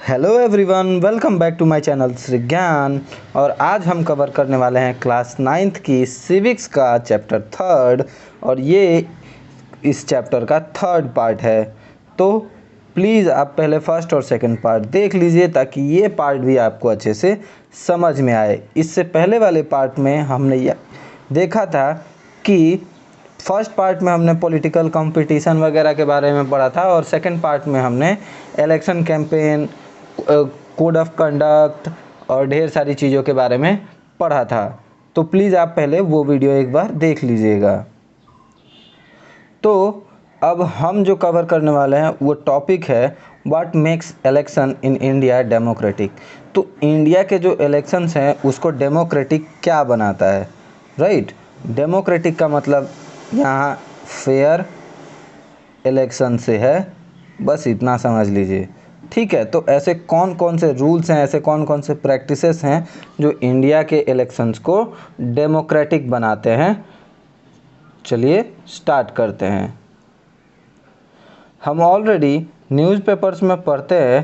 Hello everyone, welcome back to my channel Shri Gyan. और आज हम कवर करने वाले हैं क्लास 9th की सिविक्स का चैप्टर थर्ड, और ये इस चैप्टर का थर्ड पार्ट है। तो प्लीज़ आप पहले फर्स्ट और सेकंड पार्ट देख लीजिए ताकि ये पार्ट भी आपको अच्छे से समझ में आए। इससे पहले वाले पार्ट में हमने ये देखा था कि फर्स्ट पार्ट में हमने पॉलिटिकल कंपटीशन वगैरह के बारे में पढ़ा था, और सेकंड पार्ट में हमने election campaign, code of conduct और ढेर सारी चीज़ों के बारे में पढ़ा था। तो प्लीज़ आप पहले वो वीडियो एक बार देख लीजिएगा। तो अब हम जो कवर करने वाले हैं वो टॉपिक है what makes election in India democratic. तो इंडिया के जो इलेक्शंस हैं उसको डेमोक्रेटिक क्या बनाता है, राइट। डेमोक्रेटिक का मतलब यहाँ फेयर इलेक्शन से है, बस इतना समझ लीजिए, ठीक है। तो ऐसे कौन कौन से रूल्स हैं, ऐसे कौन कौन से प्रैक्टिसेस हैं जो इंडिया के इलेक्शंस को डेमोक्रेटिक बनाते हैं। चलिए स्टार्ट करते हैं। हम ऑलरेडी न्यूज़पेपर्स में पढ़ते हैं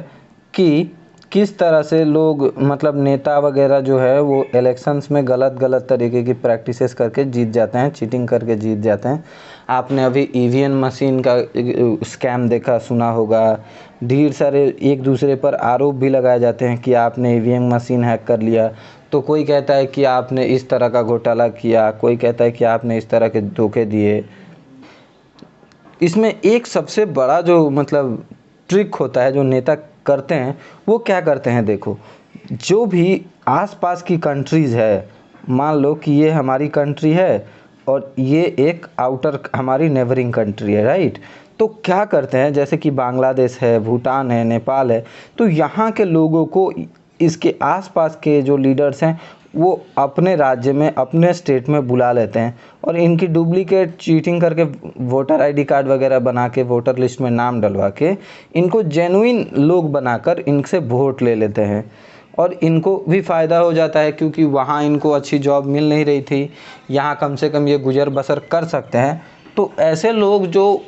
कि किस तरह से लोग मतलब नेता वगैरह जो है वो इलेक्शंस में गलत तरीके की प्रैक्टिसेस करके जीत जाते हैं, चीटिंग करके जीत जाते हैं। आपने अभी ईवीएम मशीन का स्कैम देखा सुना होगा। ढेर सारे एक दूसरे पर आरोप भी लगाए जाते हैं कि आपने ईवीएम मशीन हैक कर लिया। तो कोई कहता है कि आपने इस तरह का घोटाला किया, कोई कहता है कि आपने इस तरह के धोखे दिए। इसमें एक सबसे बड़ा जो मतलब ट्रिक होता है जो नेता करते हैं, वो क्या करते हैं, देखो, जो भी आसपास की कंट्रीज़ है, मान लो कि ये हमारी कंट्री है और ये एक आउटर हमारी नेबरिंग कंट्री है, राइट। तो क्या करते हैं, जैसे कि बांग्लादेश है, भूटान है, नेपाल है, तो यहाँ के लोगों को इसके आसपास के जो लीडर्स हैं वो अपने राज्य में, अपने स्टेट में बुला लेते हैं और इनकी डुप्लीकेट चीटिंग करके वोटर आईडी कार्ड वगैरह बना के वोटर लिस्ट में नाम डलवा के इनको जेन्युइन लोग बनाकर इनसे वोट ले लेते हैं। और इनको भी फ़ायदा हो जाता है क्योंकि वहाँ इनको अच्छी जॉब मिल नहीं रही थी, यहाँ कम से कम ये गुजर बसर कर सकते हैं। तो ऐसे लोग जो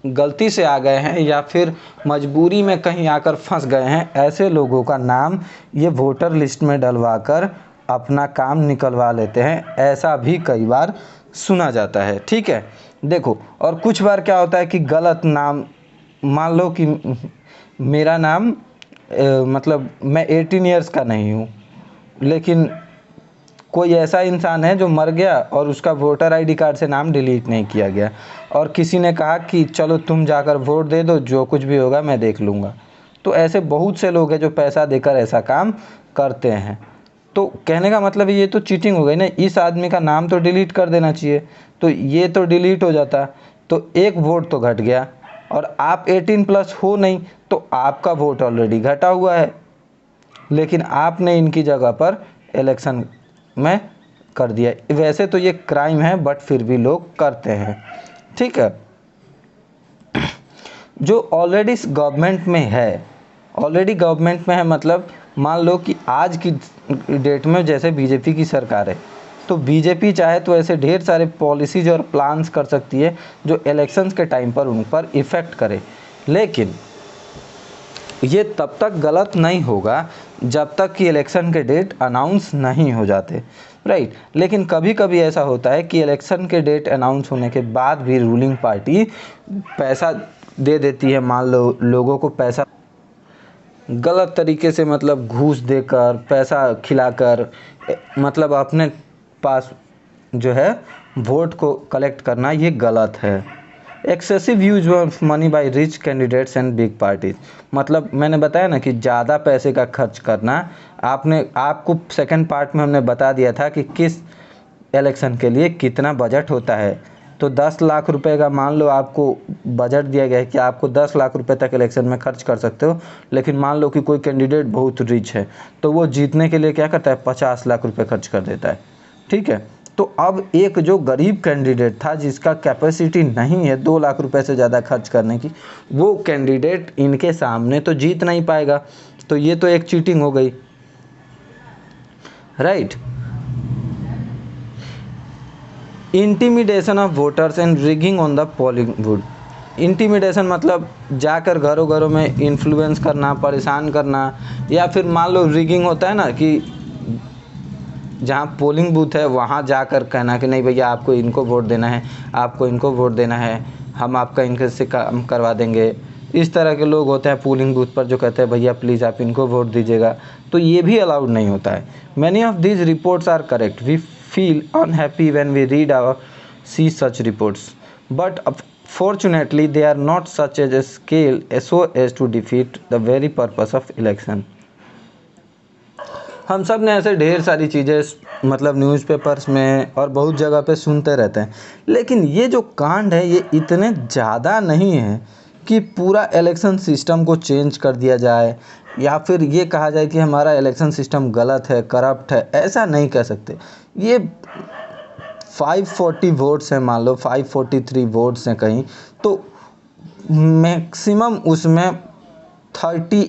गलती से आ गए हैं या फिर मजबूरी में कहीं आकर फंस गए हैं, ऐसे लोगों का नाम ये वोटर लिस्ट में डलवा कर अपना काम निकलवा लेते हैं। ऐसा भी कई बार सुना जाता है, ठीक है। देखो, और कुछ बार क्या होता है कि गलत नाम, मान लो कि मेरा नाम मतलब मैं 18 ईयर्स का नहीं हूँ, लेकिन कोई ऐसा इंसान है जो मर गया और उसका वोटर आईडी कार्ड से नाम डिलीट नहीं किया गया, और किसी ने कहा कि चलो तुम जाकर वोट दे दो, जो कुछ भी होगा मैं देख लूँगा। तो ऐसे बहुत से लोग हैं जो पैसा देकर ऐसा काम करते हैं। तो कहने का मतलब ये तो चीटिंग हो गई ना, इस आदमी का नाम तो डिलीट कर देना चाहिए, तो ये तो डिलीट हो जाता, तो एक वोट तो घट गया। और आप 18+ हो नहीं, तो आपका वोट ऑलरेडी घटा हुआ है, लेकिन आपने इनकी जगह पर इलेक्शन में कर दिया। वैसे तो ये क्राइम है, बट फिर भी लोग करते हैं, ठीक है। जो ऑलरेडी गवर्नमेंट में है, ऑलरेडी गवर्नमेंट में है, मतलब मान लो कि आज की डेट में जैसे बीजेपी की सरकार है, तो बीजेपी चाहे तो ऐसे ढेर सारे पॉलिसीज और प्लान्स कर सकती है जो इलेक्शंस के टाइम पर उन पर इफ़ेक्ट करे, लेकिन ये तब तक गलत नहीं होगा जब तक कि इलेक्शन के डेट अनाउंस नहीं हो जाते, राइट। लेकिन कभी कभी ऐसा होता है कि इलेक्शन के डेट अनाउंस होने के बाद भी रूलिंग पार्टी पैसा दे देती है। मान लो लोगों को पैसा गलत तरीके से, मतलब घूस देकर, पैसा खिलाकर, मतलब अपने पास जो है वोट को कलेक्ट करना, ये गलत है। Excessive use of money by rich candidates and big parties, मतलब मैंने बताया ना कि ज़्यादा पैसे का खर्च करना। आपको सेकंड पार्ट में हमने बता दिया था कि किस इलेक्शन के लिए कितना बजट होता है। तो 10 लाख रुपए का मान लो आपको बजट दिया गया है कि आपको 10 लाख रुपए तक इलेक्शन में खर्च कर सकते हो, लेकिन मान लो कि कोई कैंडिडेट बहुत रिच है तो वो जीतने के लिए क्या करता है, 50 लाख रुपए खर्च कर देता है, ठीक है। तो अब एक जो गरीब कैंडिडेट था जिसका कैपेसिटी नहीं है 2 लाख रुपए से ज़्यादा खर्च करने की, वो कैंडिडेट इनके सामने तो जीत नहीं पाएगा। तो ये तो एक चीटिंग हो गई, right. Intimidation of voters and rigging on the polling booth, intimidation मतलब जाकर घरों घरों में इन्फ्लुएंस करना, परेशान करना, या फिर मान लो रिगिंग होता है ना कि जहाँ पोलिंग बूथ है वहाँ जाकर कहना कि नहीं भैया आपको इनको वोट देना है, आपको इनको वोट देना है, हम आपका इनके से काम करवा देंगे। इस तरह के लोग होते हैं पोलिंग बूथ पर जो कहते हैं भैया प्लीज़ आप इनको वोट दीजिएगा, तो ये भी अलाउड नहीं होता है। Many of these reports are correct, we feel unhappy when we read our see such reports, but fortunately they are not such as a scale so as to defeat the very purpose of election। हम सब ने ऐसे ढेर सारी चीज़ें मतलब newspapers में और बहुत जगह पे सुनते रहते हैं, लेकिन ये जो कांड है ये इतने ज़्यादा नहीं है कि पूरा इलेक्शन सिस्टम को चेंज कर दिया जाए या फिर ये कहा जाए कि हमारा इलेक्शन सिस्टम गलत है, करप्ट है। ऐसा नहीं कह सकते। ये 540 वोट्स हैं, मान लो 543 वोट्स हैं कहीं, तो मैक्सिमम उसमें 30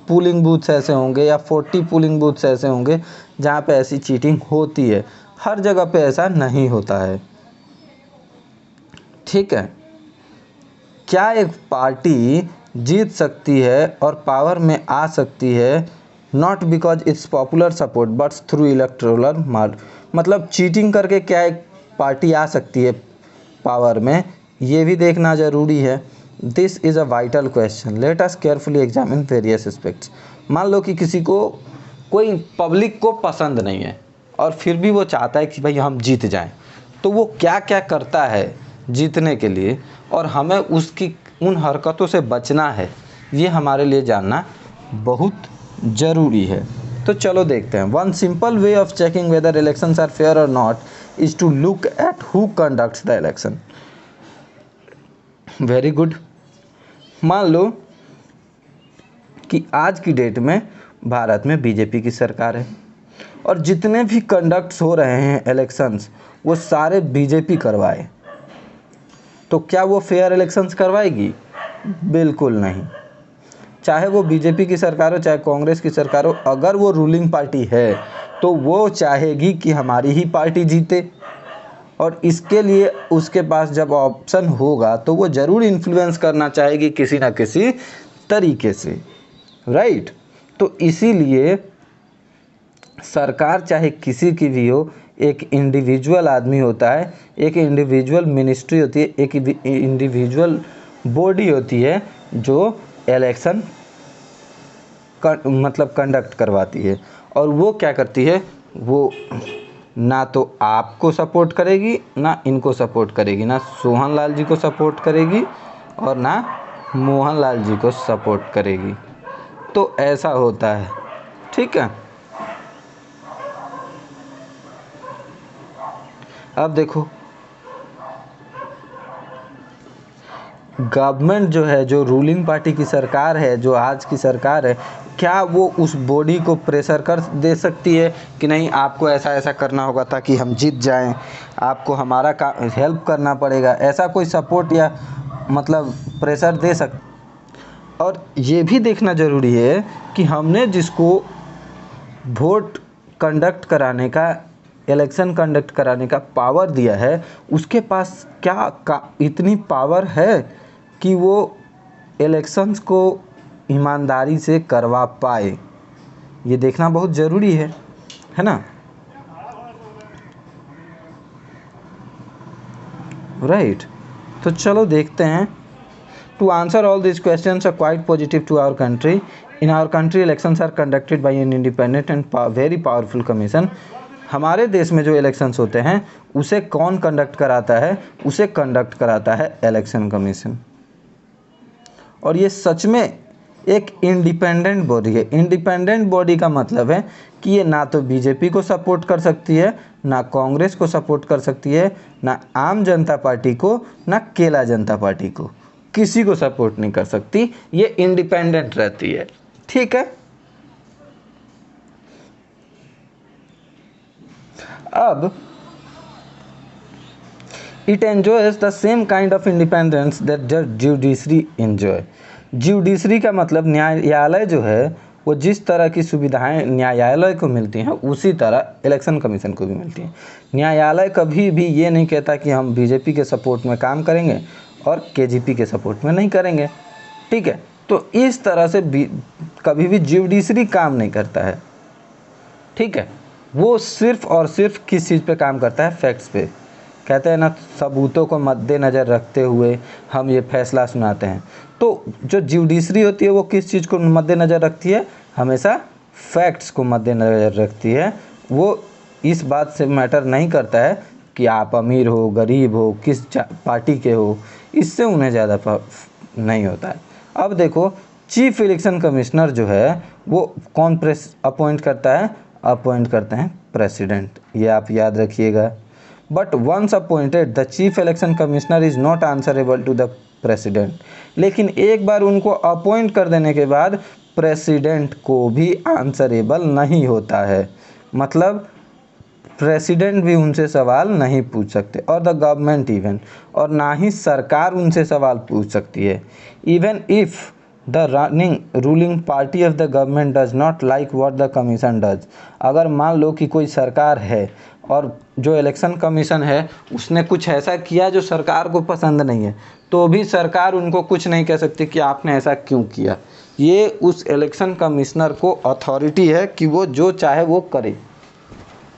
पोलिंग बूथ्स ऐसे होंगे या 40 पोलिंग बूथ्स ऐसे होंगे जहाँ पे ऐसी चीटिंग होती है। हर जगह पे ऐसा नहीं होता है, ठीक है। क्या एक पार्टी जीत सकती है और पावर में आ सकती है not because it's popular support but through electoral मार्ड, मतलब चीटिंग करके क्या एक पार्टी आ सकती है पावर में, ये भी देखना ज़रूरी है। This is a vital question, let us carefully examine various aspects. मान लो कि किसी को कोई पब्लिक को पसंद नहीं है और फिर भी वो चाहता है कि भाई हम जीत जाएं, तो वो क्या क्या करता है जीतने के लिए और हमें उसकी उन हरकतों से बचना है, ये हमारे लिए जानना बहुत ज़रूरी है। तो चलो देखते हैं। One simple way of checking whether elections are fair और not is to look at who conducts the election. Very good. मान लो कि आज की डेट में भारत में बीजेपी की सरकार है और जितने भी कंडक्ट्स हो रहे हैं इलेक्शंस वो सारे बीजेपी करवाए, तो क्या वो फेयर इलेक्शंस करवाएगी? बिल्कुल नहीं। चाहे वो बीजेपी की सरकार हो चाहे कांग्रेस की सरकार हो, अगर वो रूलिंग पार्टी है तो वो चाहेगी कि हमारी ही पार्टी जीते, और इसके लिए उसके पास जब ऑप्शन होगा तो वो ज़रूर इन्फ्लुएंस करना चाहेगी किसी ना किसी तरीके से, राइट। तो इसीलिए सरकार चाहे किसी की भी हो, एक इंडिविजुअल आदमी होता है, एक इंडिविजुअल मिनिस्ट्री होती है, एक इंडिविजुअल बॉडी होती है जो इलेक्शन मतलब कंडक्ट करवाती है। और वो क्या करती है, वो ना तो आपको सपोर्ट करेगी ना इनको सपोर्ट करेगी, ना सोहन लाल जी को सपोर्ट करेगी और ना मोहन लाल जी को सपोर्ट करेगी। तो ऐसा होता है, ठीक है। अब देखो गवर्नमेंट जो है, जो रूलिंग पार्टी की सरकार है, जो आज की सरकार है, क्या वो उस बॉडी को प्रेशर कर दे सकती है कि नहीं आपको ऐसा ऐसा करना होगा ताकि हम जीत जाएं, आपको हमारा का हेल्प करना पड़ेगा, ऐसा कोई सपोर्ट या मतलब प्रेशर दे और ये भी देखना ज़रूरी है कि हमने जिसको वोट कंडक्ट कराने का, इलेक्शन कंडक्ट कराने का पावर दिया है, उसके पास क्या इतनी पावर है कि वो इलेक्शंस को ईमानदारी से करवा पाए। ये देखना बहुत ज़रूरी है ना, राइट। तो चलो देखते हैं। To answer all this questions are quite positive to our country. In our country elections are conducted by an independent and very powerful commission. हमारे देश में जो इलेक्शंस होते हैं उसे कौन कंडक्ट कराता है? उसे कंडक्ट कराता है इलेक्शन कमीशन। और ये सच में एक इंडिपेंडेंट बॉडी है। इंडिपेंडेंट बॉडी का मतलब है कि ये ना तो बीजेपी को सपोर्ट कर सकती है, ना कांग्रेस को सपोर्ट कर सकती है, ना आम जनता पार्टी को, ना केला जनता पार्टी को, किसी को सपोर्ट नहीं कर सकती। ये इंडिपेंडेंट रहती है, ठीक है। अब it enjoys the same kind of independence that the judiciary enjoy। Judiciary का मतलब न्यायालय जो है वो जिस तरह की सुविधाएं न्यायालय को मिलती हैं उसी तरह इलेक्शन कमीशन को भी मिलती हैं। न्यायालय कभी भी ये नहीं कहता कि हम बीजेपी के सपोर्ट में काम करेंगे और केजीपी के सपोर्ट में नहीं करेंगे। ठीक है, तो इस तरह से कभी भी जुडिशरी काम नहीं करता है। ठीक है, वो सिर्फ और सिर्फ किस चीज़ पे काम करता है, फैक्ट्स पे। कहते हैं ना, सबूतों को मद्देनज़र रखते हुए हम ये फैसला सुनाते हैं। तो जो जुडिशरी होती है वो किस चीज़ को मद्देनज़र रखती है, हमेशा फैक्ट्स को मद्देनज़र रखती है। वो इस बात से मैटर नहीं करता है कि आप अमीर हो, गरीब हो, किस पार्टी के हो, इससे उन्हें ज़्यादा नहीं होता है। अब देखो, चीफ इलेक्शन कमिश्नर जो है वो कौन अपॉइंट करता है, अपॉइंट करते हैं प्रेसिडेंट, ये आप याद रखिएगा। But once appointed the chief election commissioner is not answerable to the president. लेकिन एक बार उनको अपॉइंट कर देने के बाद प्रेसिडेंट को भी आंसरेबल नहीं होता है, मतलब प्रेसिडेंट भी उनसे सवाल नहीं पूछ सकते, और द गवर्नमेंट इवन, और ना ही सरकार उनसे सवाल पूछ सकती है। Even if the running ruling party of the government does not like what the commission does. अगर मान लो कि कोई सरकार है और जो इलेक्शन कमीशन है उसने कुछ ऐसा किया जो सरकार को पसंद नहीं है, तो भी सरकार उनको कुछ नहीं कह सकती कि आपने ऐसा क्यों किया। ये उस इलेक्शन कमिश्नर को अथॉरिटी है कि वो जो चाहे वो करे,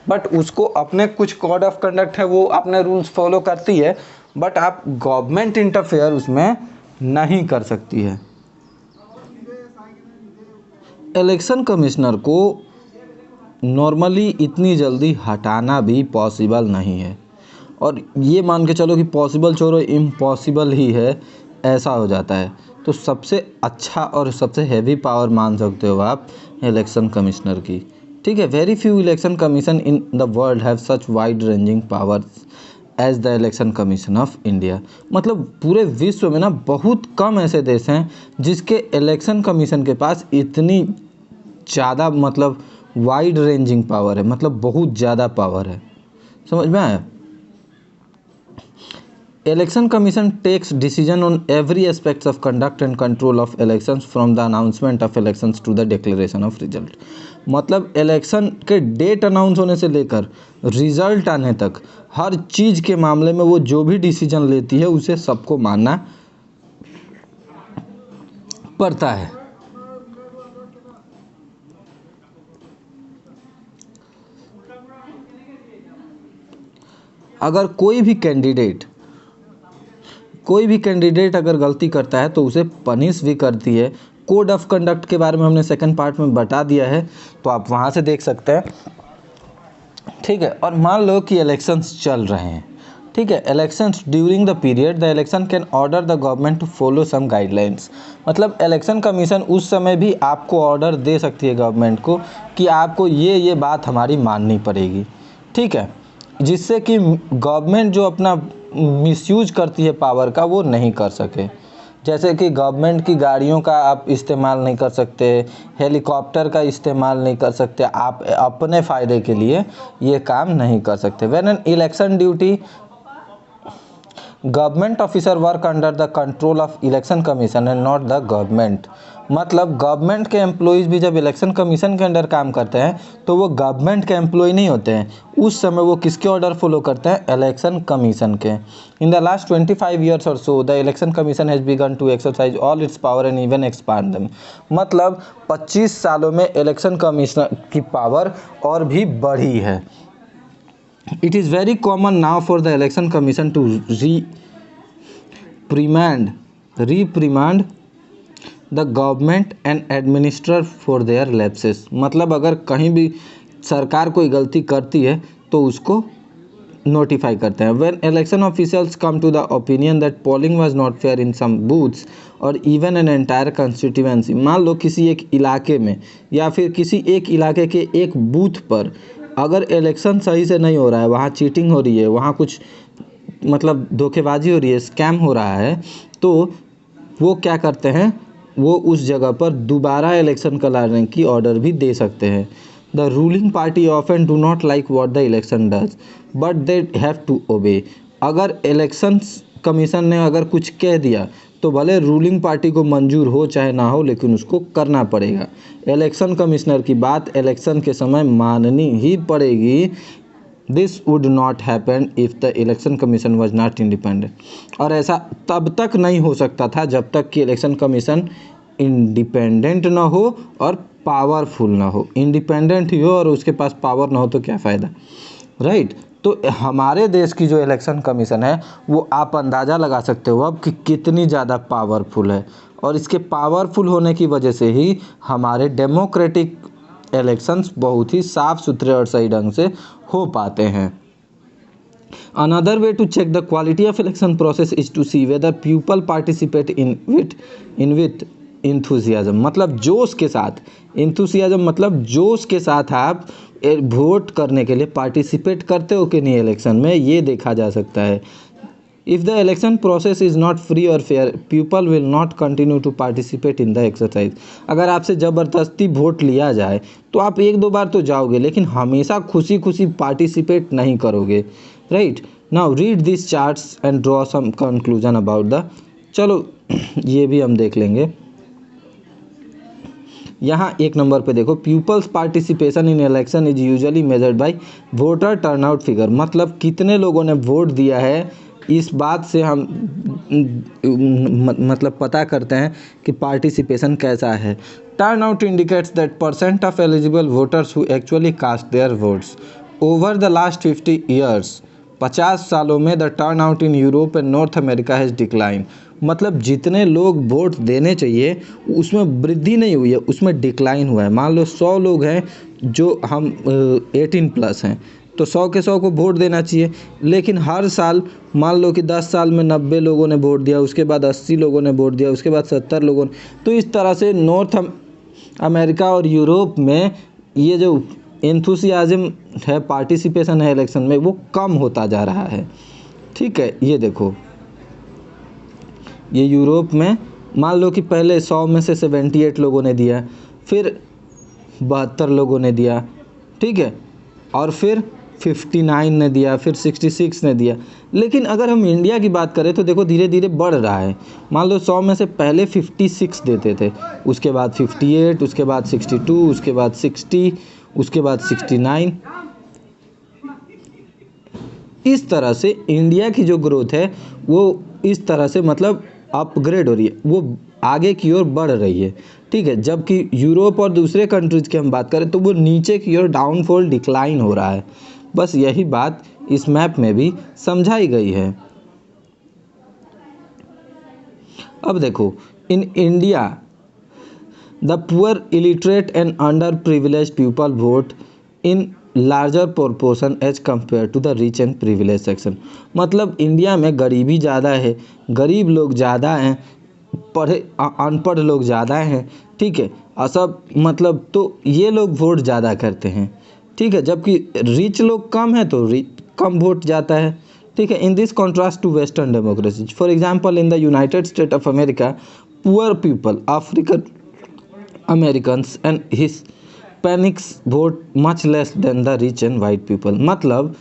बट उसको अपने कुछ कोड ऑफ कंडक्ट है, वो अपने रूल्स फॉलो करती है, बट आप गवर्नमेंट इंटरफेयर उसमें नहीं कर सकती है। इलेक्शन कमिश्नर को नॉर्मली इतनी जल्दी हटाना भी पॉसिबल नहीं है, और ये मान के चलो कि पॉसिबल छोड़ो, इम्पॉसिबल ही है, ऐसा हो जाता है। तो सबसे अच्छा और सबसे हैवी पावर मान सकते हो आप इलेक्शन कमिश्नर की। ठीक है, very few election commission in the world have such wide ranging powers as the election commission of India. मतलब पूरे विश्व में ना बहुत कम ऐसे देश हैं जिसके इलेक्शन कमीशन के पास इतनी ज़्यादा मतलब वाइड रेंजिंग पावर है, मतलब बहुत ज़्यादा पावर है। समझ में आया? Election commission takes decision on every aspects of conduct and control of elections from the announcement of elections to the declaration of result. मतलब इलेक्शन के डेट अनाउंस होने से लेकर रिजल्ट आने तक हर चीज़ के मामले में वो जो भी डिसीजन लेती है उसे सबको मानना पड़ता है। अगर कोई भी कैंडिडेट अगर गलती करता है तो उसे पनिश भी करती है। कोड ऑफ कंडक्ट के बारे में हमने सेकंड पार्ट में बता दिया है, तो आप वहाँ से देख सकते हैं। ठीक है, और मान लो कि इलेक्शंस चल रहे हैं। ठीक है, elections during the period the election can order the government to follow some guidelines. मतलब इलेक्शन कमीशन उस समय भी आपको ऑर्डर दे सकती है गवर्नमेंट को कि आपको ये बात हमारी माननी पड़ेगी। ठीक है, जिससे कि गवर्नमेंट जो अपना मिसयूज करती है पावर का वो नहीं कर सके। जैसे कि गवर्नमेंट की गाड़ियों का आप इस्तेमाल नहीं कर सकते, हेलीकॉप्टर का इस्तेमाल नहीं कर सकते, आप अपने फ़ायदे के लिए ये काम नहीं कर सकते। When an election duty government officer work under the control of election commission and not the government. मतलब गवर्नमेंट के एम्प्लॉयज़ भी जब इलेक्शन कमीशन के अंडर काम करते हैं तो वो गवर्नमेंट के एम्प्लॉय नहीं होते हैं, उस समय वो किसके ऑर्डर फॉलो करते हैं, इलेक्शन कमीशन के। In the last 25 years or so the election commission has begun to exercise all its power and even expand them. मतलब 25 सालों में इलेक्शन कमीशन की पावर और भी बढ़ी है। It is very common now for the election commission to reprimand the government and administer for their lapses। मतलब अगर कहीं भी सरकार कोई गलती करती है तो उसको नोटिफाई करते हैं। When election officials come to the opinion that polling was not fair in some booths or even an entire constituency। मान लो किसी एक इलाके में या फिर किसी एक इलाके के एक बूथ पर अगर इलेक्शन सही से नहीं हो रहा है, वहाँ चीटिंग हो रही है, वहाँ कुछ मतलब धोखेबाजी हो रही है, स्कैम हो रहा है, तो वो क्या करते हैं, वो उस जगह पर दोबारा इलेक्शन कराने की ऑर्डर भी दे सकते हैं। The ruling party often do not like what the election does but they have to obey. अगर इलेक्शन कमीशन ने अगर कुछ कह दिया तो भले रूलिंग पार्टी को मंजूर हो चाहे ना हो, लेकिन उसको करना पड़ेगा। इलेक्शन कमिश्नर की बात इलेक्शन के समय माननी ही पड़ेगी, this would not happen if the election commission was not independent. और ऐसा तब तक नहीं हो सकता था जब तक कि इलेक्शन कमीशन इंडिपेंडेंट ना हो और पावरफुल ना हो। इंडिपेंडेंट ही हो और उसके पास पावर ना हो तो क्या फ़ायदा, राइट। तो हमारे देश की जो इलेक्शन कमीशन है वो आप अंदाज़ा लगा सकते हो अब कि कितनी ज़्यादा पावरफुल है, और इसके पावरफुल होने की वजह से ही हमारे डेमोक्रेटिक इलेक्शंस बहुत ही साफ़ सुथरे और सही ढंग से हो पाते हैं। Another way to check the quality of election process is to see whether people participate in with enthusiasm। मतलब जोश के साथ, enthusiasm मतलब जोश के साथ आप वोट करने के लिए पार्टिसिपेट करते हो कि नहीं इलेक्शन में, ये देखा जा सकता है। If the election process is not free or fair, people will not continue to participate in the exercise। अगर आपसे ज़बरदस्ती वोट लिया जाए तो आप एक दो बार तो जाओगे, लेकिन हमेशा खुशी खुशी पार्टिसिपेट नहीं करोगे, right. Now read this charts and draw some conclusion about the, चलो ये भी हम देख लेंगे। यहाँ एक नंबर पे देखो, peoples participation in election is usually measured by voter turnout figure. मतलब कितने लोगों ने वोट दिया है, इस बात से हम मतलब पता करते हैं कि पार्टिसिपेशन कैसा है। Turnout indicates that percent of eligible voters who actually cast their votes over the last 50 years. 50 सालों में the turnout in Europe and North America has decline. मतलब जितने लोग वोट देने चाहिए उसमें वृद्धि नहीं हुई है, उसमें डिक्लाइन हुआ है। मान लो 100 लोग हैं जो हम 18+ हैं, तो 100 के 100 को वोट देना चाहिए, लेकिन हर साल मान लो कि 10 साल में 90 लोगों ने वोट दिया, उसके बाद 80 लोगों ने वोट दिया, उसके बाद 70 लोगों ने, तो इस तरह से नॉर्थ अमेरिका और यूरोप में ये जो एंथुसियाज्म है, पार्टिसिपेशन है इलेक्शन में, वो कम होता जा रहा है। ठीक है, ये देखो, ये यूरोप में मान लो कि पहले 100 में से 78 लोगों ने दिया, फिर 72 लोगों ने दिया, ठीक है, और फिर 59 ने दिया, फिर 66 ने दिया। लेकिन अगर हम इंडिया की बात करें तो देखो धीरे धीरे बढ़ रहा है। मान लो 100 में से पहले 56 देते थे, उसके बाद 58, उसके बाद 62, उसके बाद 60, उसके बाद 69। इस तरह से इंडिया की जो ग्रोथ है वो इस तरह से मतलब अपग्रेड हो रही है, वो आगे की ओर बढ़ रही है। ठीक है, जबकि यूरोप और दूसरे कंट्रीज़ की हम बात करें तो वो नीचे की ओर डाउनफॉल, डिक्लाइन हो रहा है। बस यही बात इस मैप में भी समझाई गई है। अब देखो, in India the poor, illiterate and under privilege people vote in larger proportion as compare to the rich and privilege section. मतलब इंडिया में गरीबी ज़्यादा है, गरीब लोग ज़्यादा हैं, पढ़े अनपढ़ लोग ज़्यादा हैं, ठीक है, और सब मतलब तो ये लोग वोट ज़्यादा करते हैं, ठीक है, जबकि रिच लोग कम है तो कम वोट जाता है। ठीक है, in this contrast to western democracies, for example in the United State of America, poor people, African Americans and Hispanics vote much less than the rich and white people. मतलब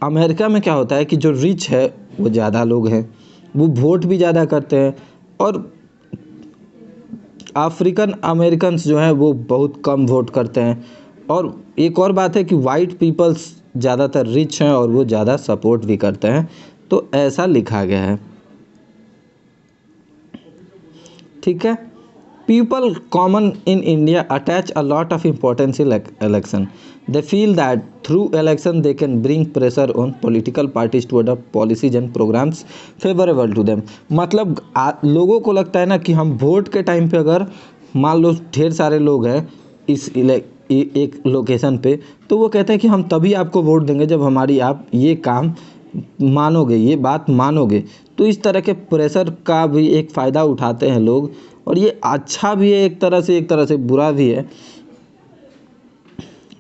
America में क्या होता है कि जो रिच है वो ज़्यादा लोग हैं, वो वोट भी ज़्यादा करते हैं, और अफ्रीकन अमेरिकन्स जो हैं वो बहुत कम वोट करते हैं। और एक और बात है कि वाइट पीपल्स ज़्यादातर रिच हैं और वो ज़्यादा सपोर्ट भी करते हैं। तो ऐसा लिखा गया है, ठीक है। People common in India attach a lot of importance in election. They feel that through election they can bring pressure on political parties to adopt policies and programmes favourable to them. मतलब लोगों को लगता है ना कि हम vote के time पे अगर मान लो ढेर सारे लोग हैं इस एक लोकेशन पे, तो वो कहते हैं कि हम तभी आपको वोट देंगे जब हमारी आप ये काम मानोगे, ये बात मानोगे। तो इस तरह के प्रेशर का भी एक फ़ायदा उठाते हैं लोग, और ये अच्छा भी है एक तरह से बुरा भी है,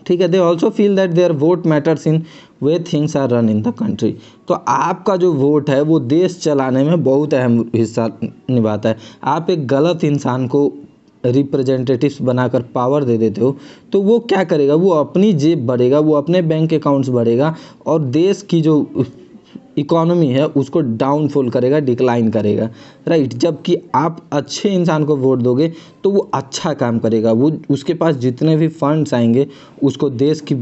ठीक है। They also feel that their vote matters in way things are run in the country. तो आपका जो वोट है वो देश चलाने में बहुत अहम हिस्सा निभाता है। आप एक गलत इंसान को रिप्रेजेंटेटिव्स बनाकर पावर दे देते हो तो वो क्या करेगा, वो अपनी जेब भरेगा, वो अपने बैंक अकाउंट्स भरेगा, और देश की जो इकोनॉमी है उसको डाउनफॉल करेगा, डिक्लाइन करेगा, राइट। जबकि आप अच्छे इंसान को वोट दोगे तो वो अच्छा काम करेगा, वो उसके पास जितने भी फंड्स आएंगे उसको देश की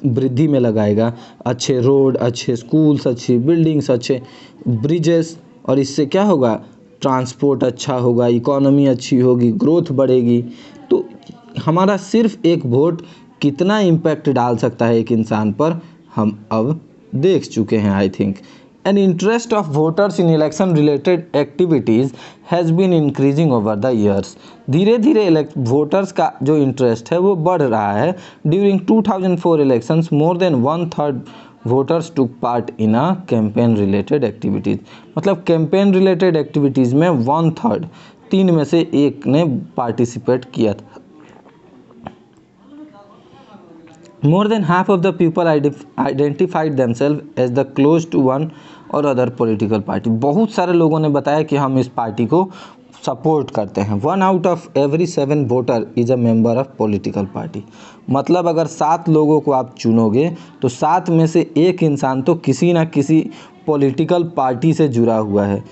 वृद्धि में लगाएगा, अच्छे रोड, अच्छे स्कूल्स, अच्छी बिल्डिंग्स, अच्छे ब्रिजेस, और इससे क्या होगा, ट्रांसपोर्ट अच्छा होगा, इकोनॉमी अच्छी होगी, ग्रोथ बढ़ेगी। तो हमारा सिर्फ एक वोट कितना इम्पैक्ट डाल सकता है एक इंसान पर, हम अब देख चुके हैं I think. An interest of voters in election related activities has been increasing over the years. धीरे धीरे वोटर्स का जो इंटरेस्ट है वो बढ़ रहा है। During 2004 elections more than 1/3 voters took part in a campaign related activities. मतलब कैंपेन रिलेटेड एक्टिविटीज़ में 1/3, 3 में से 1 ने पार्टिसिपेट किया था। More than half of the people identified themselves as the close to one or other political party। बहुत सारे लोगों ने बताया कि हम इस पार्टी को सपोर्ट करते हैं। 1 out of every 7 voter is a member of political party। मतलब अगर 7 लोगों को आप चुनोगे तो 7 में से 1 इंसान तो किसी ना किसी पॉलिटिकल पार्टी से जुड़ा हुआ है।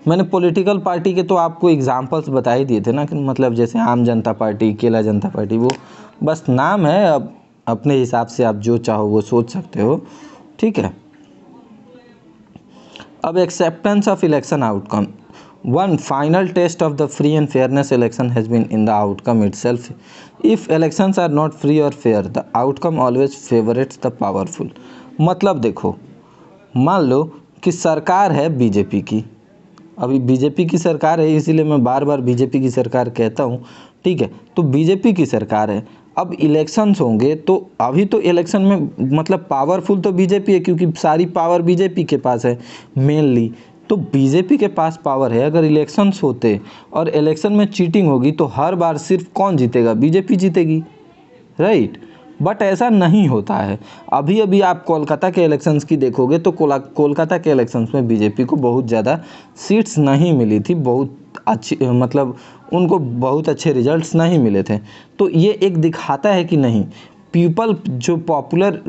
मैंने पॉलिटिकल पार्टी के तो आपको एग्जांपल्स बता ही दिए थे ना, कि मतलब जैसे आम जनता पार्टी, केला जनता पार्टी, वो बस नाम है। अब अपने हिसाब से आप जो चाहो वो सोच सकते हो, ठीक है। अब acceptance of election outcome. One final test of the free and fairness election has been in the outcome itself. If elections are not free और fair the outcome always favourites the powerful. मतलब देखो, मान लो कि सरकार है BJP की, अभी बीजेपी की सरकार है, इसीलिए मैं बार बार बीजेपी की सरकार कहता हूँ, ठीक है। तो बीजेपी की सरकार है, अब इलेक्शंस होंगे तो अभी तो इलेक्शन में मतलब पावरफुल तो बीजेपी है, क्योंकि सारी पावर बीजेपी के पास है मेनली। तो बीजेपी के पास पावर है। अगर इलेक्शंस होते और इलेक्शन में चीटिंग होगी तो हर बार सिर्फ कौन जीतेगा, बीजेपी जीतेगी, राइट। बट ऐसा नहीं होता है। अभी अभी आप कोलकाता के इलेक्शंस की देखोगे तो कोलकाता के इलेक्शंस में बीजेपी को बहुत ज़्यादा सीट्स नहीं मिली थी, बहुत अच्छी, मतलब उनको बहुत अच्छे रिजल्ट्स नहीं मिले थे। तो ये एक दिखाता है कि नहीं, पीपल जो पॉपुलर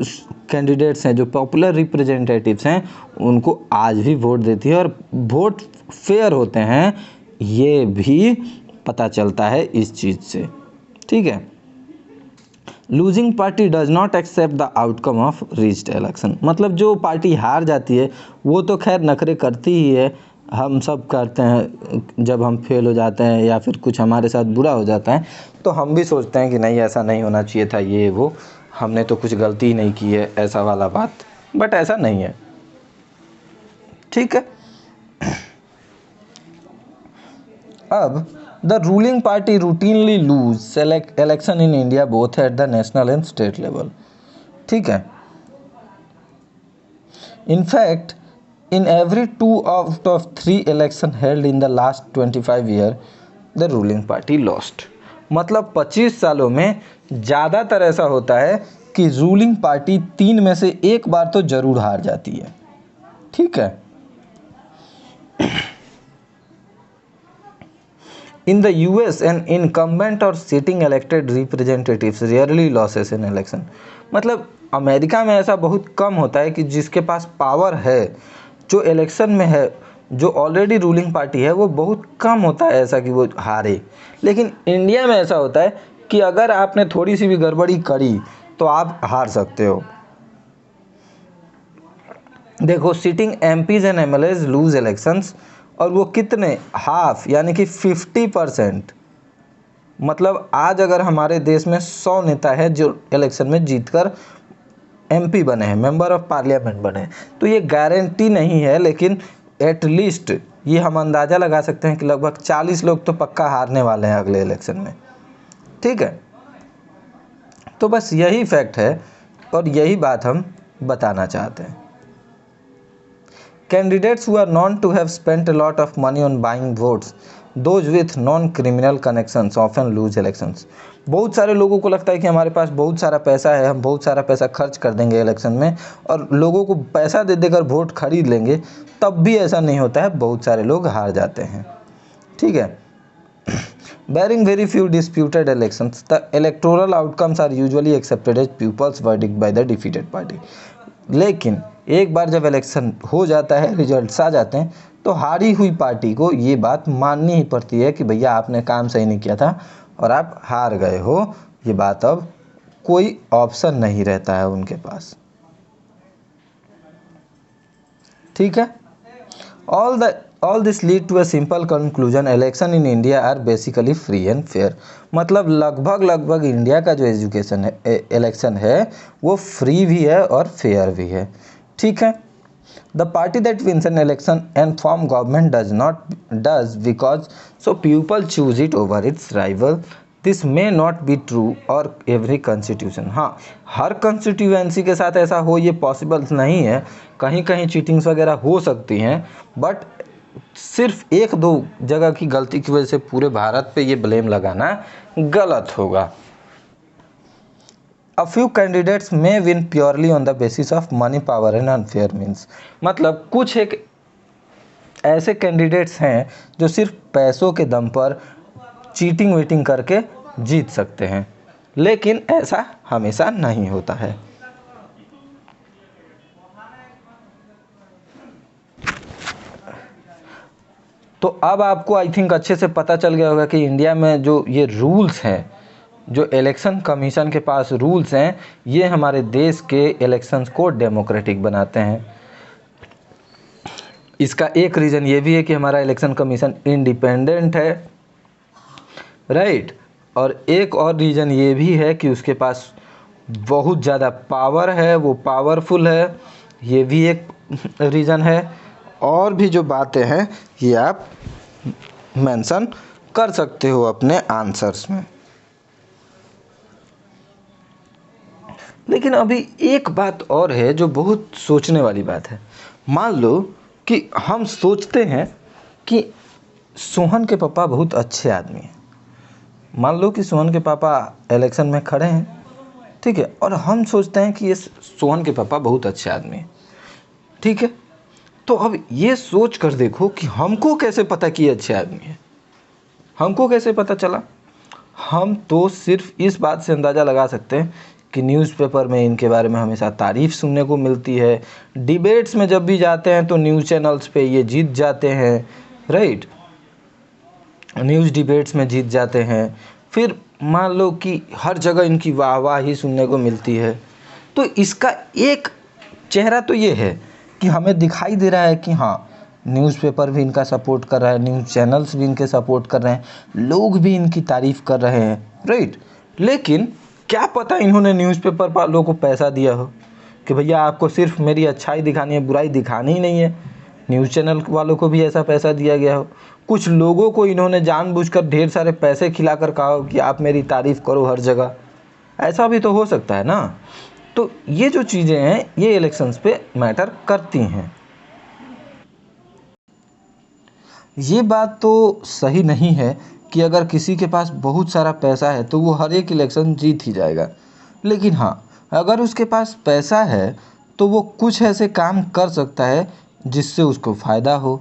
कैंडिडेट्स हैं, जो पॉपुलर रिप्रेजेंटेटिव्स हैं, उनको आज भी वोट देती है, और वोट फेयर होते हैं, ये भी पता चलता है इस चीज़ से, ठीक है। Losing party does not accept the outcome of reached election. मतलब जो पार्टी हार जाती है वो तो खैर नखरे करती ही है, हम सब करते हैं। जब हम फेल हो जाते हैं या फिर कुछ हमारे साथ बुरा हो जाता है तो हम भी सोचते हैं कि नहीं, ऐसा नहीं होना चाहिए था, ये वो, हमने तो कुछ गलती ही नहीं की है, ऐसा वाला बात। बट ऐसा नहीं है, ठीक है। अब the ruling party routinely lose election in India both at the national and state level, ठीक है। In fact in every 2 out of 3 election held in the last 25 year the ruling party lost। मतलब 25 सालों में ज़्यादातर ऐसा होता है कि रूलिंग पार्टी 3 में से 1 बार तो ज़रूर हार जाती है, ठीक है। In the US an incumbent or sitting elected representatives rarely loses an election। मतलब अमेरिका में ऐसा बहुत कम होता है कि जिसके पास पावर है, जो इलेक्शन में है, जो ऑलरेडी रूलिंग पार्टी है, वो बहुत कम होता है ऐसा कि वो हारे। लेकिन इंडिया में ऐसा होता है कि अगर आपने थोड़ी सी भी गड़बड़ी करी तो आप हार सकते हो। देखो, sitting MPs and MLAs lose elections, और वो कितने, हाफ, यानी कि 50%। मतलब आज अगर हमारे देश में 100 नेता है जो इलेक्शन में जीतकर एमपी बने हैं, मेंबर ऑफ पार्लियामेंट बने हैं, तो ये गारंटी नहीं है, लेकिन एटलीस्ट ये हम अंदाज़ा लगा सकते हैं कि लगभग 40 लोग तो पक्का हारने वाले हैं अगले इलेक्शन में, ठीक है। तो बस यही फैक्ट है और यही बात हम बताना चाहते हैं। Candidates who are known to have spent a lot of money on buying votes, those with non-criminal connections often lose elections। बहुत सारे लोगों को लगता है कि हमारे पास बहुत सारा पैसा है, हम बहुत सारा पैसा खर्च कर देंगे इलेक्शन में और लोगों को पैसा दे देकर वोट खरीद लेंगे, तब भी ऐसा नहीं होता है, बहुत सारे लोग हार जाते हैं, ठीक है। Barring very few disputed elections, the electoral outcomes are usually accepted as people's verdict by the defeated party। लेकिन एक बार जब इलेक्शन हो जाता है, रिजल्ट्स आ जाते हैं, तो हारी हुई पार्टी को ये बात माननी ही पड़ती है कि भैया आपने काम सही नहीं किया था और आप हार गए हो, ये बात अब कोई ऑप्शन नहीं रहता है उनके पास। ठीक है, all this lead to a simple conclusion, election in India are basically free and fair. मतलब लगभग इंडिया का जो एजुकेशन है इलेक्शन है वो फ्री भी है और फेयर भी है। ठीक है, the party that wins an election and form government does because so people choose it over it's rival. This may not be true और एवरी कॉन्स्टिट्यूशन। हाँ, हर कॉन्स्टिट्यूएंसी के साथ ऐसा हो ये पॉसिबल नहीं है, कहीं कहीं चीटिंग्स वगैरह हो सकती हैं, बट सिर्फ एक दो जगह की गलती की वजह से पूरे भारत पे ये ब्लेम लगाना गलत होगा। A few candidates may win purely on the basis of money, power and unfair means। मतलब कुछ एक ऐसे कैंडिडेट्स हैं जो सिर्फ पैसों के दम पर चीटिंग वीटिंग करके जीत सकते हैं, लेकिन ऐसा हमेशा नहीं होता है। तो अब आपको आई थिंक अच्छे से पता चल गया होगा कि इंडिया में जो ये रूल्स हैं, जो इलेक्शन कमीशन के पास रूल्स हैं, ये हमारे देश के इलेक्शंस को डेमोक्रेटिक बनाते हैं। इसका एक रीज़न ये भी है कि हमारा इलेक्शन कमीशन इंडिपेंडेंट है, राइट। और एक और रीज़न ये भी है कि उसके पास बहुत ज़्यादा पावर है, वो पावरफुल है, ये भी एक रीज़न है। और भी जो बातें हैं ये आप मेंशन कर सकते हो अपने आंसर्स में। लेकिन अभी एक बात और है जो बहुत सोचने वाली बात है। मान लो कि हम सोचते हैं कि सोहन के पापा बहुत अच्छे आदमी हैं। मान लो कि सोहन के पापा इलेक्शन में खड़े हैं, ठीक है, और हम सोचते हैं कि ये सोहन के पापा बहुत अच्छे आदमी हैं, ठीक है। तो अब ये सोच कर देखो कि हमको कैसे पता कि ये अच्छे आदमी हैं, हमको कैसे पता चला? हम तो सिर्फ इस बात से अंदाज़ा लगा सकते हैं कि न्यूज़पेपर में इनके बारे में हमेशा तारीफ़ सुनने को मिलती है, डिबेट्स में जब भी जाते हैं तो न्यूज़ चैनल्स पे ये जीत जाते हैं, राइट, न्यूज़ डिबेट्स में जीत जाते हैं। फिर मान लो कि हर जगह इनकी वाह ही सुनने को मिलती है। तो इसका एक चेहरा तो ये है कि हमें दिखाई दे रहा है कि हाँ, न्यूज़पेपर भी इनका सपोर्ट कर रहा है, न्यूज़ चैनल्स भी इनके सपोर्ट कर रहे हैं, लोग भी इनकी तारीफ़ कर रहे हैं, राइट। लेकिन क्या पता इन्होंने न्यूज़पेपर वालों को पैसा दिया हो कि भैया आपको सिर्फ मेरी अच्छाई दिखानी है, बुराई दिखानी ही नहीं है। न्यूज़ चैनल वालों को भी ऐसा पैसा दिया गया हो, कुछ लोगों को इन्होंने जानबूझकर ढेर सारे पैसे खिलाकर कहा हो कि आप मेरी तारीफ़ करो हर जगह, ऐसा भी तो हो सकता है ना। तो ये जो चीज़ें हैं ये इलेक्शंस पे मैटर करती हैं। ये बात तो सही नहीं है कि अगर किसी के पास बहुत सारा पैसा है तो वो हर एक इलेक्शन जीत ही जाएगा। लेकिन हाँ, अगर उसके पास पैसा है तो वो कुछ ऐसे काम कर सकता है जिससे उसको फ़ायदा हो,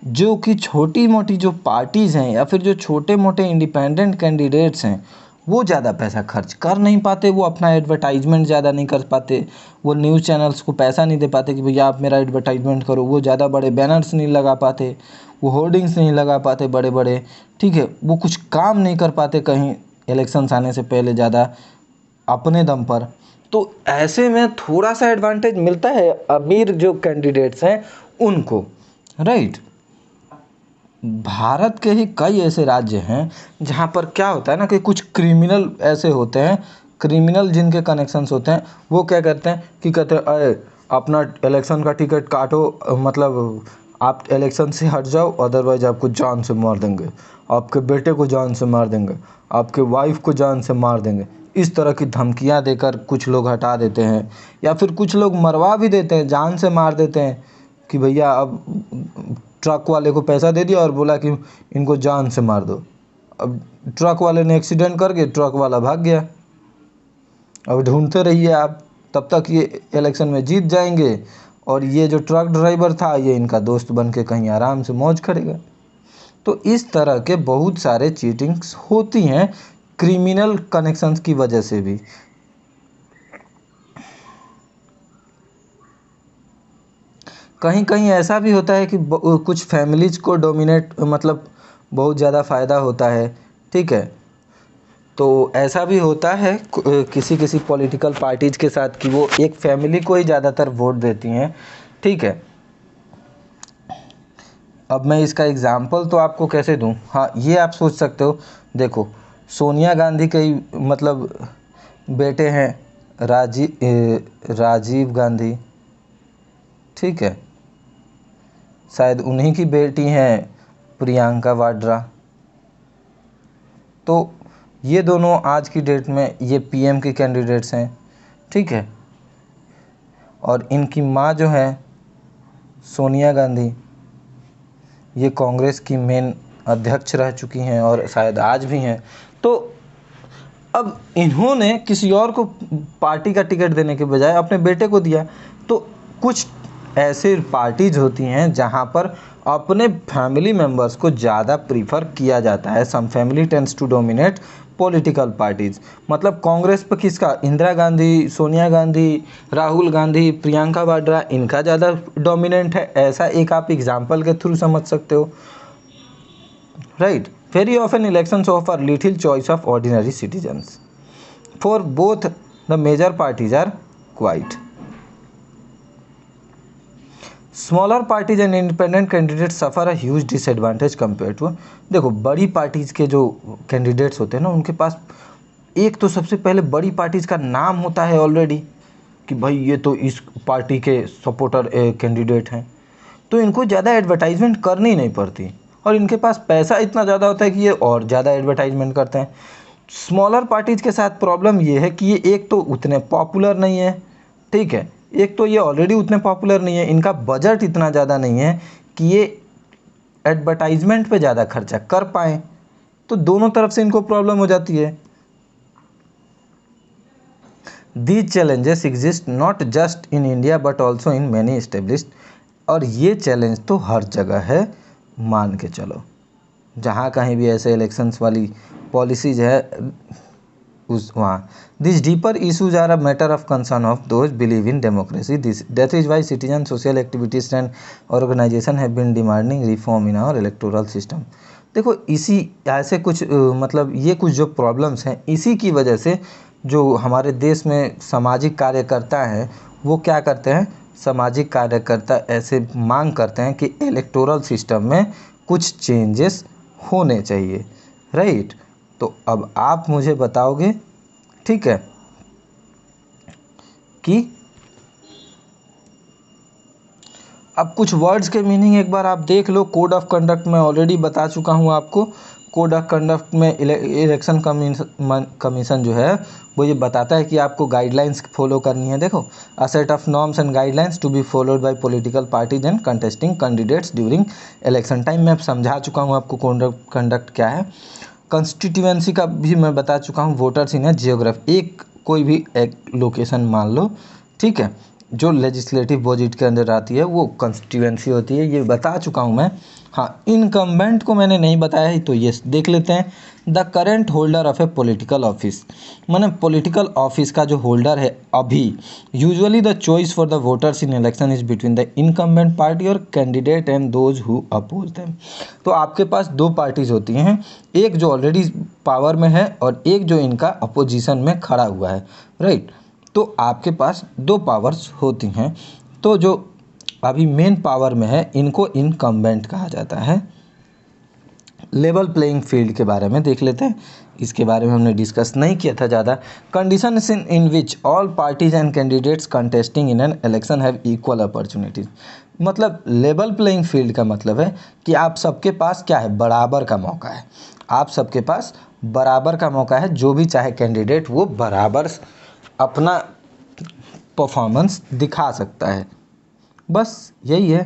जो कि छोटी मोटी जो पार्टीज़ हैं या फिर जो छोटे मोटे इंडिपेंडेंट कैंडिडेट्स हैं वो ज़्यादा पैसा खर्च कर नहीं पाते, वो अपना एडवर्टाइजमेंट ज़्यादा नहीं कर पाते, वो न्यूज़ चैनल्स को पैसा नहीं दे पाते कि भैया आप मेरा एडवर्टाइजमेंट करो, वो ज़्यादा बड़े बैनर्स नहीं लगा पाते, वो होर्डिंग्स नहीं लगा पाते बड़े बड़े, ठीक है, वो कुछ काम नहीं कर पाते कहीं इलेक्शंस आने से पहले ज़्यादा अपने दम पर। तो ऐसे में थोड़ा सा एडवांटेज मिलता है अमीर जो कैंडिडेट्स हैं उनको, राइट। भारत के ही कई ऐसे राज्य हैं जहाँ पर क्या होता है ना कि कुछ क्रिमिनल ऐसे होते हैं, क्रिमिनल जिनके कनेक्शंस होते हैं, वो क्या करते हैं कि कहते हैं अरे अपना इलेक्शन का टिकट काटो, मतलब आप इलेक्शन से हट जाओ अदरवाइज आपको जान से मार देंगे, आपके बेटे को जान से मार देंगे, आपके वाइफ को जान से मार देंगे। इस तरह की धमकियां देकर कुछ लोग हटा देते हैं, या फिर कुछ लोग मरवा भी देते हैं, जान से मार देते हैं कि भैया अब ट्रक वाले को पैसा दे दिया और बोला कि इनको जान से मार दो। अब ट्रक वाले ने एक्सीडेंट करके ट्रक वाला भाग गया। अब ढूंढते रहिए आप, तब तक ये इलेक्शन में जीत जाएंगे और ये जो ट्रक ड्राइवर था ये इनका दोस्त बन के कहीं आराम से मौज करेगा। तो इस तरह के बहुत सारे चीटिंग्स होती हैं क्रिमिनल कनेक्शंस की वजह से भी। कहीं कहीं ऐसा भी होता है कि कुछ फैमिलीज़ को डोमिनेट मतलब बहुत ज़्यादा फ़ायदा होता है, ठीक है। तो ऐसा भी होता है किसी किसी पॉलिटिकल पार्टीज़ के साथ कि वो एक फैमिली को ही ज़्यादातर वोट देती हैं, ठीक है। अब मैं इसका एग्ज़ाम्पल तो आपको कैसे दूं, हाँ ये आप सोच सकते हो, देखो सोनिया गांधी के ही मतलब बेटे हैं राजीव गांधी, ठीक है, शायद उन्हीं की बेटी हैं प्रियंका वाड्रा। तो ये दोनों आज की डेट में ये पीएम के कैंडिडेट्स हैं, ठीक है। और इनकी माँ जो है सोनिया गांधी, ये कांग्रेस की मेन अध्यक्ष रह चुकी हैं और शायद आज भी हैं। तो अब इन्होंने किसी और को पार्टी का टिकट देने के बजाय अपने बेटे को दिया। तो कुछ ऐसे पार्टीज होती हैं जहां पर अपने फैमिली मेंबर्स को ज़्यादा प्रीफर किया जाता है। Some family tends to dominate political parties. मतलब कांग्रेस पर किसका, इंदिरा गांधी, सोनिया गांधी, राहुल गांधी, प्रियंका वाड्रा, इनका ज़्यादा डोमिनेंट है, ऐसा एक आप एग्जाम्पल के थ्रू समझ सकते हो, right. Very often elections offer little choice of ordinary citizens. For both the major parties are quite. Smaller parties and independent candidates suffer a huge disadvantage compared to, देखो बड़ी पार्टीज़ के जो candidates होते हैं ना, उनके पास एक तो सबसे पहले बड़ी पार्टीज़ का नाम होता है ऑलरेडी कि भाई ये तो इस पार्टी के सपोर्टर कैंडिडेट हैं, तो इनको ज़्यादा एडवर्टाइजमेंट करनी नहीं पड़ती और इनके पास पैसा इतना ज़्यादा होता है कि ये और ज़्यादा एडवर्टाइजमेंट करते हैं। स्मॉलर पार्टीज़ के साथ प्रॉब्लम ये है कि ये एक तो उतने पॉपुलर नहीं है, ठीक है, एक तो ये ऑलरेडी उतने पॉपुलर नहीं है, इनका बजट इतना ज़्यादा नहीं है कि ये एडवर्टाइजमेंट पे ज़्यादा खर्चा कर पाएँ। तो दोनों तरफ से इनको प्रॉब्लम हो जाती है। These challenges exist not just in India but also in many established, और ये चैलेंज तो हर जगह है, मान के चलो जहाँ कहीं भी ऐसे इलेक्शंस वाली पॉलिसीज है उस वहाँ। This deeper issues are a matter of concern of those believe in democracy. This that is why citizen social activities and organisation have been demanding reform in our electoral system. देखो इसी ऐसे कुछ मतलब ये कुछ जो प्रॉब्लम्स हैं, इसी की वजह से जो हमारे देश में सामाजिक कार्यकर्ता हैं वो क्या करते हैं, सामाजिक कार्यकर्ता ऐसे मांग करते हैं कि इलेक्टोरल सिस्टम में कुछ चेंजेस होने चाहिए, राइट। तो अब आप मुझे बताओगे, ठीक है, कि अब कुछ वर्ड्स के मीनिंग एक बार आप देख लो। कोड ऑफ कंडक्ट मैं ऑलरेडी बता चुका हूँ आपको। कोड ऑफ कंडक्ट में इलेक्शन कमीशन जो है वो ये बताता है कि आपको गाइडलाइंस फॉलो करनी है। देखो, a set of norms and guidelines to be followed by political parties and contesting candidates during election time. मैं समझा चुका हूँ आपको कोड ऑफ कंडक्ट क्या है। कंस्टिट्यूएंसी का भी मैं बता चुका हूँ। वोटर्स इन ए जियोग्राफी, एक कोई भी एक लोकेशन मान लो, ठीक है, जो लेजिस्लेटिव बजट के अंदर आती है वो कंस्टिट्यूएंसी होती है, ये बता चुका हूँ मैं। हाँ, इनकम्बेंट को मैंने नहीं बताया है, तो ये देख लेते हैं। The current holder of a political office, माने पॉलिटिकल ऑफिस का जो होल्डर है अभी, usually the choice for the voters in election is between the incumbent party और candidate and those who oppose them. तो आपके पास दो पार्टीज होती हैं, एक जो ऑलरेडी पावर में है और एक जो इनका अपोजिशन में खड़ा हुआ है, राइट। तो आपके पास दो पावर्स होती हैं। तो जो अभी मेन पावर में है इनको इनकम्बेंट कहा जाता है। लेवल प्लेइंग फील्ड के बारे में देख लेते हैं, इसके बारे में हमने डिस्कस नहीं किया था ज़्यादा। Condition in which all parties and candidates contesting in an election have equal opportunities. मतलब लेवल प्लेइंग फील्ड का मतलब है कि आप सबके पास क्या है, बराबर का मौका है। आप सबके पास बराबर का मौका है, जो भी चाहे कैंडिडेट वो बराबर अपना परफॉर्मेंस दिखा सकता है। बस यही है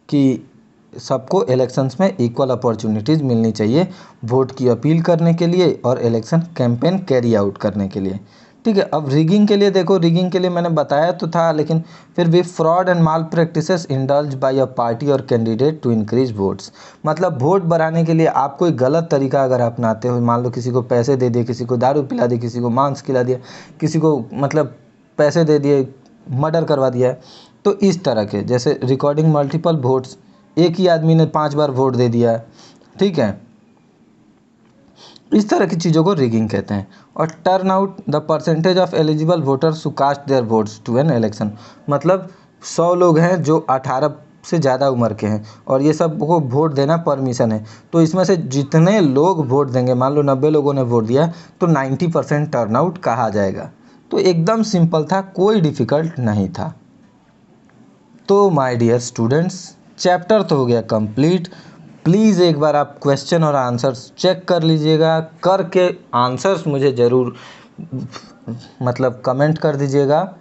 कि सबको इलेक्शंस में इक्वल अपॉर्चुनिटीज़ मिलनी चाहिए वोट की अपील करने के लिए और इलेक्शन कैंपेन कैरी आउट करने के लिए, ठीक है। अब रिगिंग के लिए देखो, रिगिंग के लिए मैंने बताया तो था, लेकिन फिर भी fraud and malpractices indulge by a party और कैंडिडेट टू इंक्रीज वोट्स। मतलब वोट बढ़ाने के लिए आप कोई गलत तरीका अगर अपनाते हो, मान लो किसी को पैसे दे दिए, किसी को दारू पिला दी, किसी को मांस खिला दिया, किसी को मतलब पैसे दे दिए, मर्डर करवा दिया है, तो इस तरह के, जैसे रिकॉर्डिंग मल्टीपल वोट्स, एक ही आदमी ने 5 बार वोट दे दिया, ठीक है, इस तरह की चीज़ों को रिगिंग कहते हैं। और turnout the percentage of eligible voters who cast their votes to an election, मतलब 100 लोग हैं जो 18 से ज़्यादा उम्र के हैं और ये सब को वोट देना परमिशन है, तो इसमें से जितने लोग वोट देंगे, मान लो 90 लोगों ने वोट दिया तो 90% टर्न आउट कहा जाएगा। तो एकदम सिंपल था, कोई डिफ़िकल्ट नहीं था। तो माय डियर स्टूडेंट्स, चैप्टर तो हो गया कंप्लीट। प्लीज़ एक बार आप क्वेश्चन और आंसर्स चेक कर लीजिएगा, करके आंसर्स मुझे ज़रूर मतलब कमेंट कर दीजिएगा।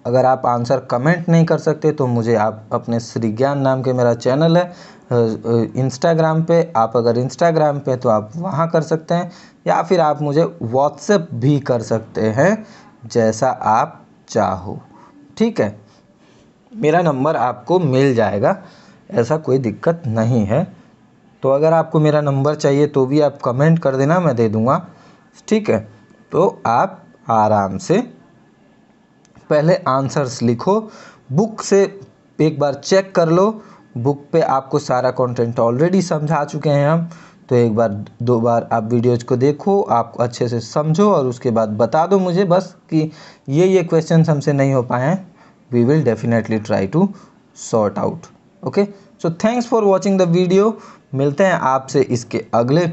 अगर आप आंसर कमेंट नहीं कर सकते तो मुझे आप अपने श्री ज्ञान नाम के मेरा चैनल है इंस्टाग्राम पे, आप अगर इंस्टाग्राम पे तो आप वहाँ कर सकते हैं, या फिर आप मुझे व्हाट्सएप भी कर सकते हैं, जैसा आप चाहो। ठीक है, मेरा नंबर आपको मिल जाएगा, ऐसा कोई दिक्कत नहीं है। तो अगर आपको मेरा नंबर चाहिए तो भी आप कमेंट कर देना, मैं दे दूँगा। ठीक है, तो आप आराम से पहले आंसर्स लिखो, बुक से एक बार चेक कर लो, बुक पे आपको सारा कंटेंट ऑलरेडी समझा चुके हैं हम। तो एक बार 2 बार आप वीडियोज़ को देखो, आप अच्छे से समझो और उसके बाद बता दो मुझे बस कि ये क्वेश्चन हमसे नहीं हो पाए हैं। We will definitely try to sort out. Okay, so thanks for watching the video. मिलते हैं आपसे इसके अगले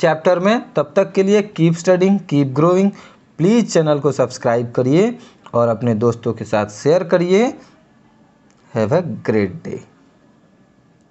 चैप्टर में, तब तक के लिए keep studying, keep growing. Please channel को सब्सक्राइब करिए और अपने दोस्तों के साथ शेयर करिए। Have a great day.